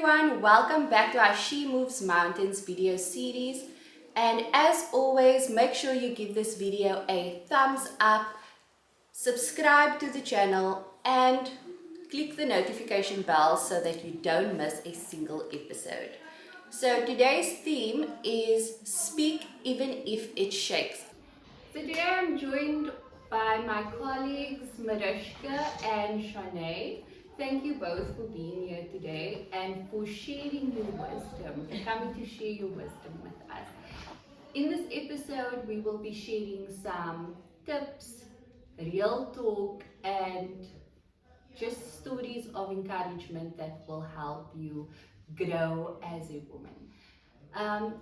everyone, welcome back to our She Moves Mountains video series. And as always, make sure you give this video a thumbs up, subscribe to the channel, and click the notification bell so that you don't miss a single episode. So today's theme is Speak Even If It Shakes. So today I'm joined by my colleagues Mariska and Shanae. Thank you both for being here today and for sharing your wisdom, for coming to share your wisdom with us. In this episode, we will be sharing some tips, real talk, and just stories of encouragement that will help you grow as a woman. Um,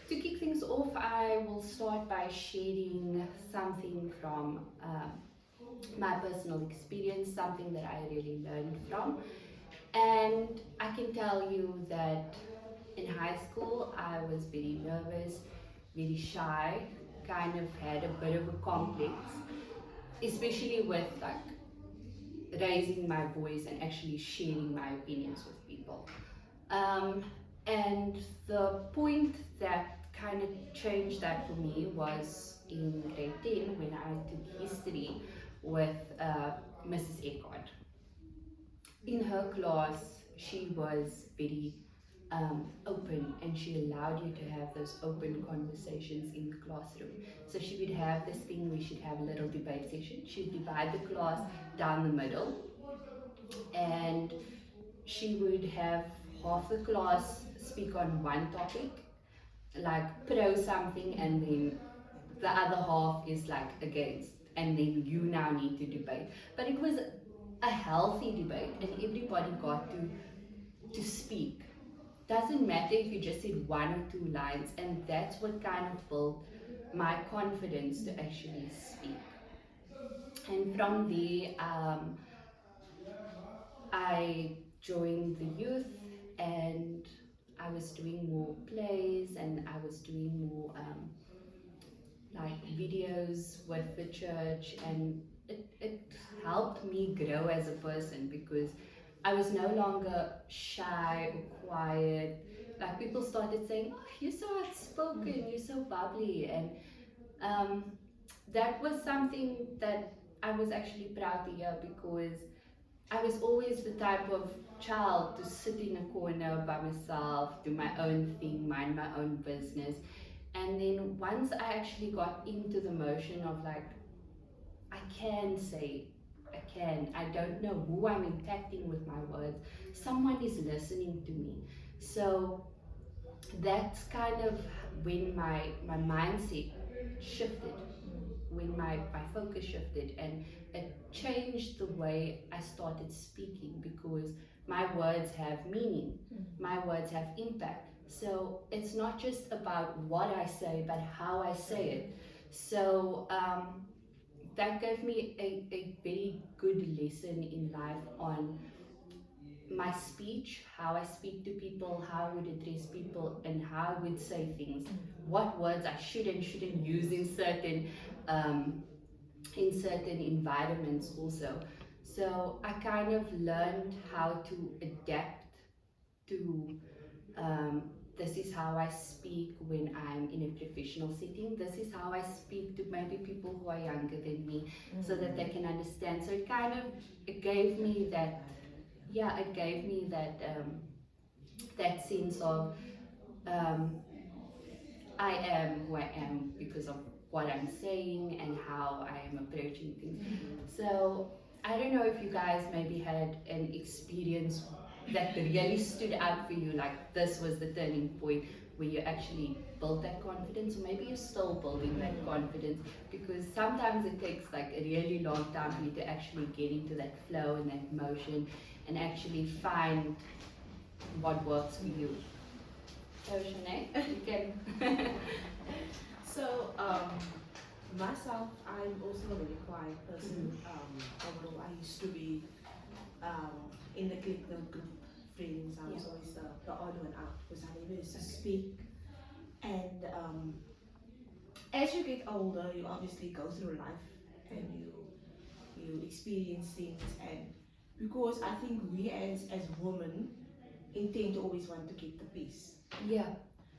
to kick things off, I will start by sharing something from my personal experience, something that I really learned from. And I can tell you that in high school, I was very nervous, very shy, kind of had a bit of a complex, especially with like raising my voice and actually sharing my opinions with people. Um, and the point that kind of changed that for me was in grade 10 when I took history with Mrs. Eckhart. In her class, she was very open and she allowed you to have those open conversations in the classroom. So she would have this thing where she'd have a little debate session. She'd divide the class down the middle and she would have half the class speak on one topic, like pro something, and then the other half is like against, and then you now need to debate. But it was a healthy debate, and everybody got to speak. Doesn't matter if you just said one or two lines, and that's what kind of built my confidence to actually speak. And from there, I joined the youth and I was doing more plays and I was doing more like videos with the church, and it helped me grow as a person because I was no longer shy or quiet. Like people started saying, "Oh, you're so outspoken, you're so bubbly," and um, that was something that I was actually proud to hear because I was always the type of child to sit in a corner by myself, do my own thing, mind my own business. And then once I actually got into the motion of like, I can say, I don't know who I'm impacting with my words, someone is listening to me. So that's kind of when my mindset shifted, when my focus shifted, and it changed the way I started speaking because my words have meaning, my words have impact. So it's not just about what I say, but how I say it. So that gave me a very good lesson in life on my speech, how I speak to people, how I would address people, and how I would say things, what words I should and shouldn't use um, in certain environments also. So I kind of learned how to adapt to this is how I speak when I'm in a professional setting. This is how I speak to maybe people who are younger than me, so that they can understand. So it kind of it gave me that, yeah, it gave me that that sense of um, I am who I am because of what I'm saying and how I am approaching things. So I don't know if you guys maybe had an experience that really stood out for you, like this was the turning point where you actually built that confidence, or maybe you're still building that confidence, because sometimes it takes like a really long time for you to actually get into that flow and that motion and actually find what works for you. So Shanae, you can. So, myself, I'm also a very quiet person. Although I used to be in the clique, the group friends, I was always the odd one out because I never used to speak. And as you get older, you obviously go through life and you experience things. And because I think we as women, intend to always want to keep the peace. Yeah.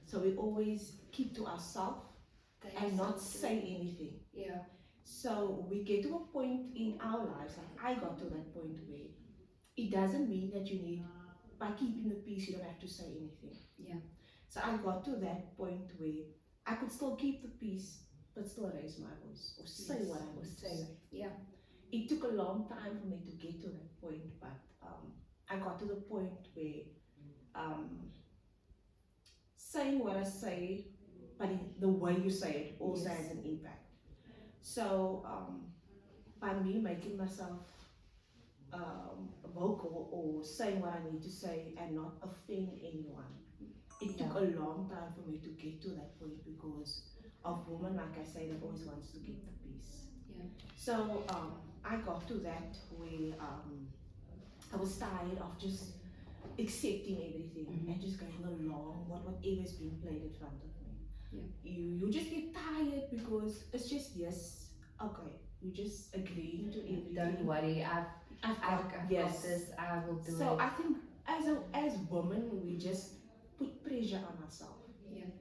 So we always keep to ourselves That and is not so say true. anything. Yeah. So we get to a point in our lives, like I got to that point where it doesn't mean that you need, by keeping the peace, you don't have to say anything. Yeah. So I got to that point where I could still keep the peace, but still raise my voice or say Yes, what I or want to say. say. Yeah. It took a long time for me to get to that point, but I got to the point where um, saying what I say, but in the way you say it also Yes. has an impact. So by me making myself vocal or saying what I need to say and not offend anyone, it took Yeah. a long time for me to get to that point because of women, like I say, that always wants to keep the peace. Yeah. So I got to that where I was tired of just accepting everything and just going along with whatever's being played in front of me. Yeah. You just get tired because it's just yes, okay, you just agreeing to everything. Don't worry, I've got yes. this. I will do So it. I think as women we just put pressure on ourselves. Yeah.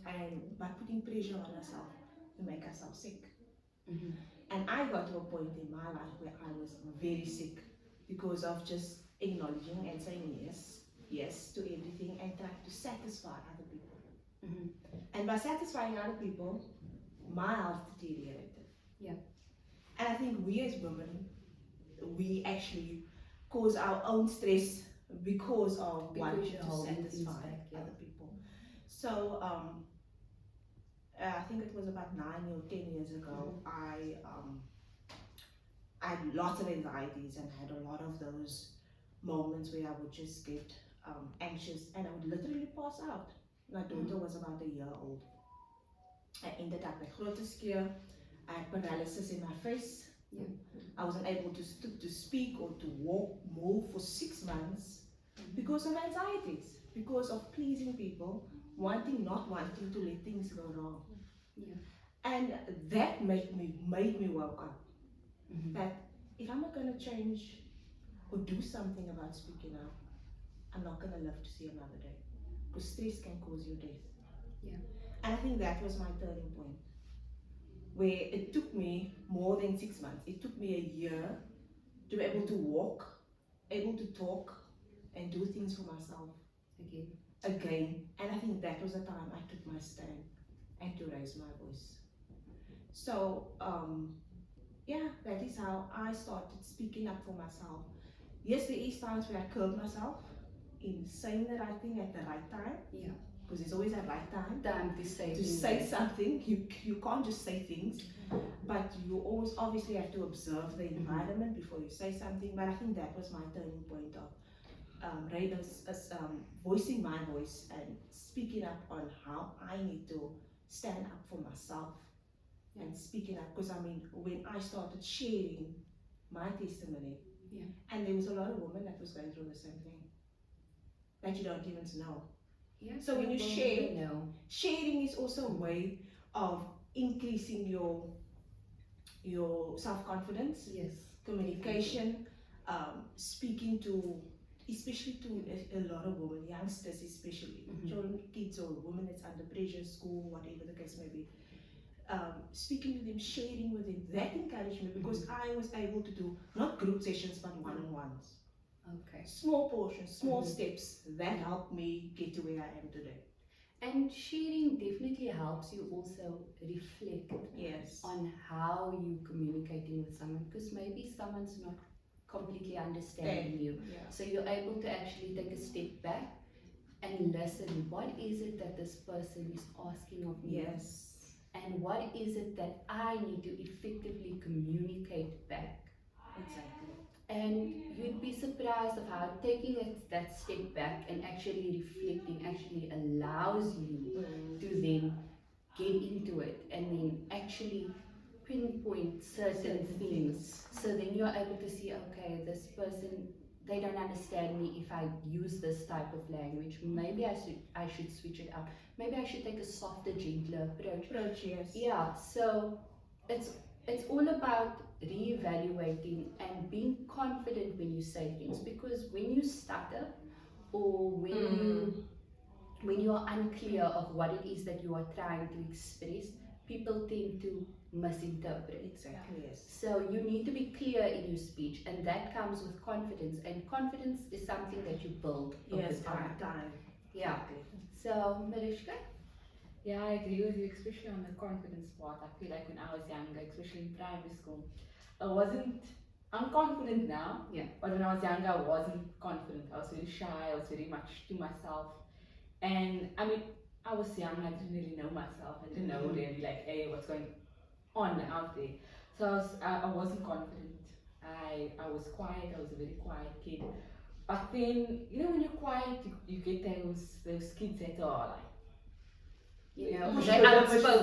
And by putting pressure on ourselves, we make ourselves sick. Mhm. And I got to a point in my life where I was very sick because of just acknowledging and saying yes to everything and trying to satisfy other people. Mhm. And by satisfying other people, my health deteriorated. Yeah. And I think we as women, we actually cause our own stress because of Because wanting you're to holding things satisfy back, yeah. other people. So I think it was about 9 or 10 years ago. I had lots of anxieties and had a lot of those moments where I would just get anxious and I would literally pass out. My daughter was about a year old. I ended up with grote skeer. I had paralysis in my face. Yeah. I wasn't able to speak or to walk, move for 6 months because of anxieties, because of pleasing people, not wanting to let things go wrong. Yeah. And that made me woke up. Mhm. That if I'm not going to change or do something about speaking out, I'm not going to live to see another day. Because stress can cause you death. Yeah. And I think that was my turning point. Where it took me more than 6 months. It took me a year to be able to walk, able to talk, and do things for myself again. And I think that was the time I took my stand and to raise my voice. So yeah, that is how I started speaking up for myself. Yes, there is times where I curb myself in saying the right thing at the right time. Yeah. Because there's always a right time Time to say to things. say something. You can't just say things, but you always obviously have to observe the environment before you say something. But I think that was my turning point of voicing my voice and speaking up on how I need to stand up for myself and speaking up. Because I mean, when I started sharing my testimony, and there was a lot of women that was going through the same thing that you don't even know. Yeah. So when you will share, never know. sharing is also a way of increasing your self-confidence, Yes. communication, speaking to, especially to a lot of women, youngsters especially, children, kids or women that's under pressure, school, whatever the case may be. Speaking to them, sharing with them, that encouraged me because I was able to do not group sessions but one-on-ones. Okay. Small portions, small steps that helped me get to where I am today. And sharing definitely helps you also reflect on how you communicating with someone, because maybe someone's not completely understanding you. So you're able to actually take a step back and listen. What is it that this person is asking of me? And what is it that I need to effectively communicate back? Exactly. And you'd be surprised of how taking that step back and actually reflecting actually allows you to then get into it and then actually pinpoint certain things. So then you're able to see, okay, this person, they don't understand me if I use this type of language. Maybe I should switch it out. Maybe I should take a softer, gentler approach. Yeah, so it's all about reevaluating and being confident when you say things, because when you stutter or when you are unclear of what it is that you are trying to express, people tend to misinterpret. Exactly, yes. So you need to be clear in your speech, and that comes with confidence. And confidence is something that you build over Yes, time. over time. Yeah. Exactly. So Mariska? Yeah, I agree with you, especially on the confidence part. I feel like when I was younger, especially in primary school, I'm confident now. Yeah. But when I was younger, I wasn't confident. I was very shy, I was very much to myself. And I mean, I was young, I didn't really know myself. I didn't know really like, hey, what's going on out there. So I wasn't confident. I was quiet, I was a very quiet kid. But then, you know, when you're quiet, you get those kids that are like, You know, they're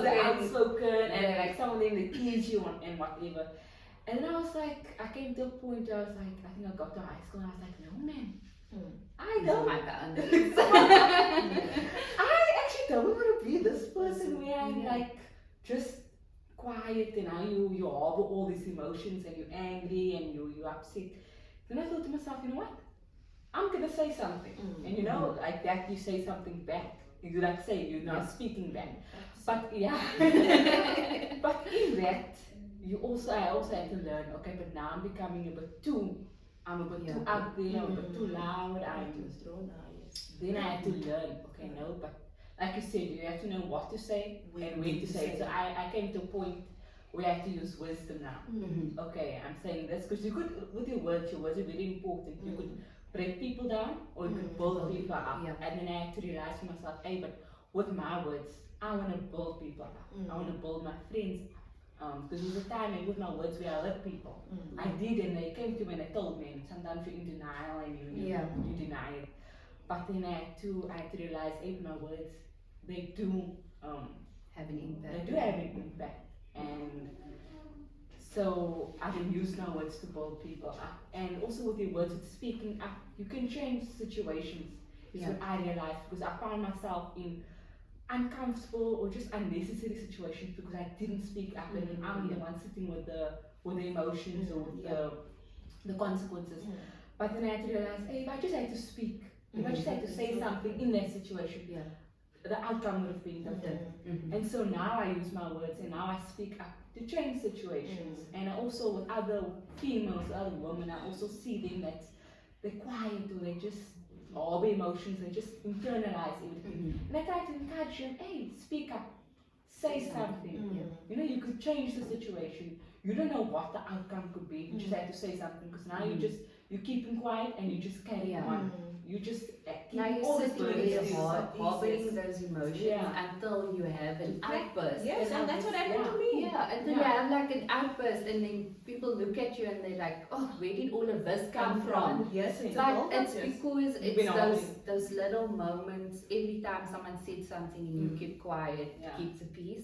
they're outspoken, and Yeah. like some of them they tease you and whatever. And then I was like, I came to a point where I was like, I think I got to high school and I was like, no man, I These are don't. my boundaries. I actually don't want to be this person where I'm Yeah. like just quiet and now you harbor all these emotions and you're angry and you're upset. Then I thought to myself, you know what? I'm gonna say something. And you know, like that you say something back. You like say you're not speaking back. But yeah. But in that I also had to learn, okay, but now I'm becoming a bit too too out there, I'm a bit too loud, then I had to learn, okay, no, but like you said, you have to know what to say and when to say it. So I came to a point where I have to use wisdom now. Okay, I'm saying this because you could, with your words are very important. You could break people down or you could build people up. Yeah. And then I had to realize to myself, hey, but with my words, I want to build people up. I want to build my friends up. Because there was a time and with my words where I hurt people. I did, and they came to me and they told me, and sometimes you're in denial and you deny it. But then I had to realize, hey, my words, they do Have an impact. they do have an impact. And so I can use my words to build people up. And also with your words, with speaking up, you can change situations. Is what I realized, because I found myself in uncomfortable or just unnecessary situations because I didn't speak up, and then I'm the one sitting with the emotions or the consequences. But then I had to realize, hey, if I just had to speak, if I just had to say something in that situation, the outcome would have been different. And so now I use my words and now I speak up to change situations. And I also with other females, other women, I also see them that they're quiet or they just harbor emotions, they just internalize everything. And I try to encourage them, hey, speak up, say something. You know, you could change the situation. You don't know what the outcome could be. You just have to say something because now you're keeping quiet and you just carry on. You just Now keep you're all sitting this there burden. harboring those emotions until you have an outburst. Yes, and that's what happened to me. Yeah, until you have like an outburst and then people look at you and they're like, oh, where did all of this come from? Yes, it's But it's because You've been it's those little moments. Every time someone said something and you keep quiet, keep the peace.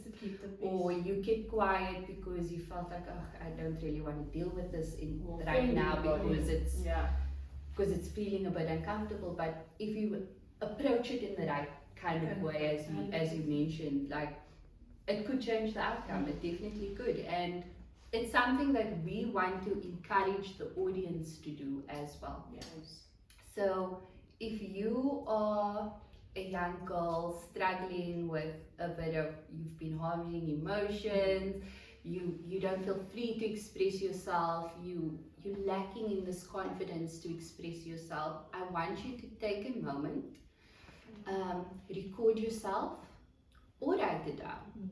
Or you keep quiet because you felt like, oh, I don't really want to deal with this right now because it's feeling a bit uncomfortable. But if you approach it in the right kind of way, as you mentioned, like it could change the outcome. It definitely could, and it's something that we want to encourage the audience to do as well. So if you are a young girl struggling with a bit of, you've been harboring emotions, you don't feel free to express yourself, you're lacking in this confidence to express yourself, I want you to take a moment, record yourself or write it down.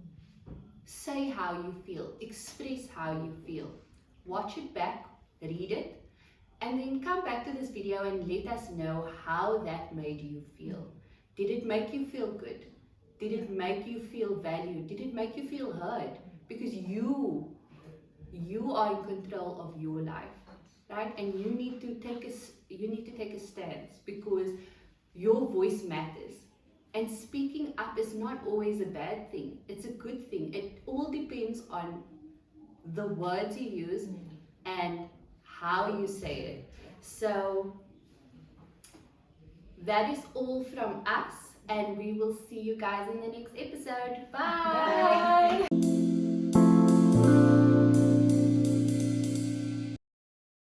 Say how you feel, express how you feel, watch it back, read it, and then come back to this video and let us know how that made you feel. Did it make you feel good? Did it make you feel valued? Did it make you feel heard? Because you are in control of your life, right? And you need to take a stance because your voice matters. And speaking up is not always a bad thing. It's a good thing. It all depends on the words you use and how you say it. So that is all from us, and we will see you guys in the next episode. Bye.